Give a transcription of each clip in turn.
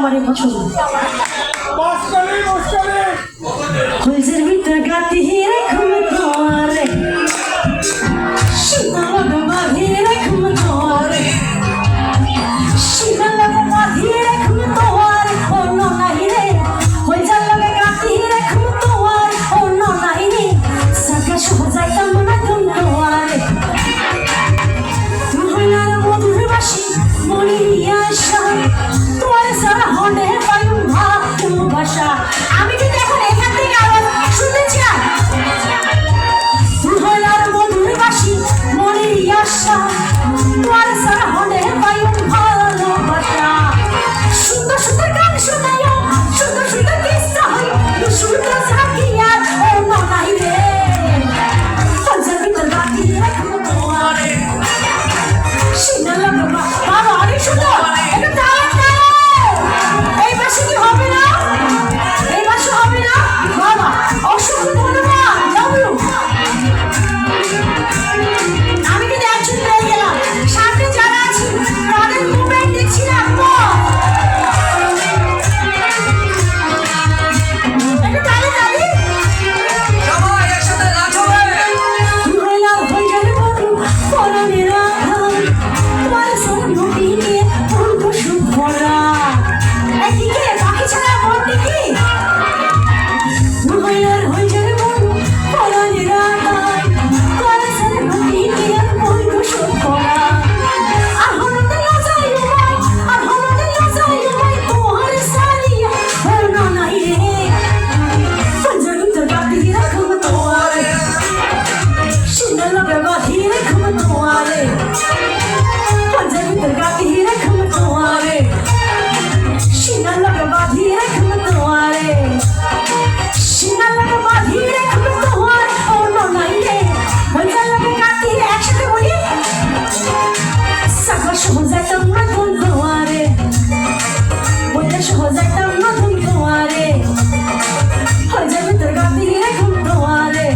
আমারে পছন্দ কলেজের ভিতর গাতি রেখম তোরে শিবালগ বাঁধি রেখম তোরে শিবালগ বাঁধি রেখম তোরে অন্য নাই রে কলেজের লগে গাতি রেখম তোরে অন্য নাই রে সাকা সহজাইতাম না তুমি তোরে মহিলার মধুর বাসি মনি আশা তোরে সারা হনে পায়ু ভাষা আমি কিন্তু এখন এখান থেকে আওয়াজ শুনতে চাই মহিলার মধুর বাসি মনি আশা তোরে সারা হনে পায়ু ভালোবাসা সুন্দর সুন্দর গান শোনায় সুন্দর সুন্দর কিস্সা হয় সুন্দর সাকিয়া ও নাই রে পঞ্জাবি তো গাতি রাখবো তোরে শিনালা বাবা অনেক সুন্দর এটা তালা এই মাসে কি হবে না এই মাসে হবে না বাবা অসংখ্য ধন্যবাদ লাভ ইউ আমি কিন্তু একজন পেয়ে গেলাম সামনে যারা আছি তাদের মুভমেন্ট দেখছি না একটা তালি তালি সবাই একসাথে নাচো মহিলা হয়ে যাবে বন্ধু পরনে রাখা তোমার সঙ্গে নিয়ে পূর্ব শুভরা এদিকে বাকি ছাড়া বলতে কি মহিলার হয়ে যাবে বন্ধু পরনে রাখা তোমার সঙ্গে নিয়ে পূর্ব শুভরা আর হলতে লজাই ভাই আর হলতে লজাই ভাই তোমার সারিয়া হলো নাই রে পঞ্জাবি তো গাতি রাখব তোমারে শিনালগে বাঁধি রাখব তোমারে পঞ্জাবি তো গাতি রাখব তোমারে শিনালগে বাঁধি রাখব তোমারে শিনালগে বাঁধি রাখব তোমার অন্য নাই রে পঞ্জাবি গাতি একসাথে বলি সাগর সহজাইতাম না তোমারে বলে সহজাইতাম না তোমারে পঞ্জাবি তো গাতি রাখব তোমারে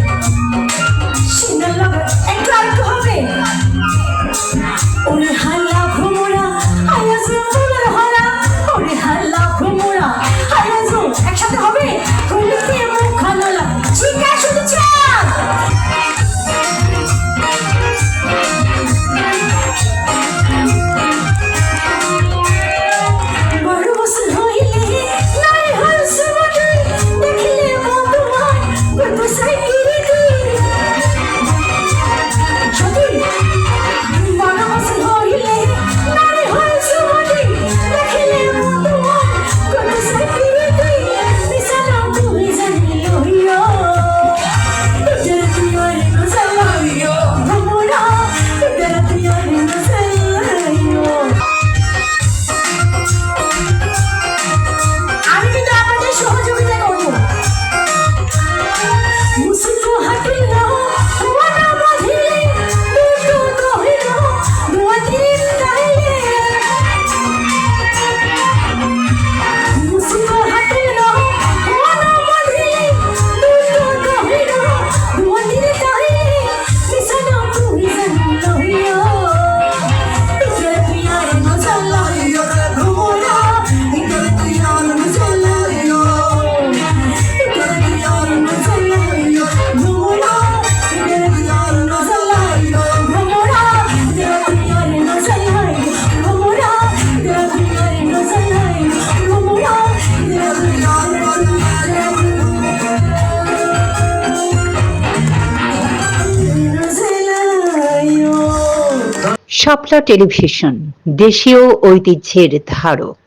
শিনালগে একটু আরেকটু হবে ওরে হাল্লা ঘুমুরা হায়াজু ফুলের হারা ওরে হাল্লা ঘুমুরা হায়াজু একসাথে হবে ঘুমিতে মুখ খানালা চিকা শুধু চাঁদ বড় বছর হইলে নাই হল সুমতি দেখিলে বন্ধু হয় কত সাইকিরি যদি বড় বছর হইলে নাই হল সুমতি দেখিলে বন্ধু হয় কত সাইকিরি বিছানা তুমি জানিও হিও তোর তুই আর নজালাইও ভমরা তোর তুই আর নজালাইও আমি কিন্তু আপনাদের সহযোগিতা করবো মুসিকো হাটিল ওয়ানা বাঁধিলে দুটো কহিল দুয়াতির গাইলে মুসিকো হাটিল ওয়ানা বাঁধিলে দুটো কহিল দুয়াতির গাইলে বিছানা তুমি জানিল হিও তোর তুই আর নজালাইও ঘুমোরা তোর তুই আর নজালাইও তোর তুই আর নজালাইও ঘুমোরা তোর তুই আর নজালাইও ঘুমোরা তোর তুই আর নজালাইও ঘুমোরা তোর তুই আর নজালাইও ঘুমোরা তোর তুই আর নজালাইও শাপলা টেলিভিশন, দেশীয় ঐতিহ্যের ধারক।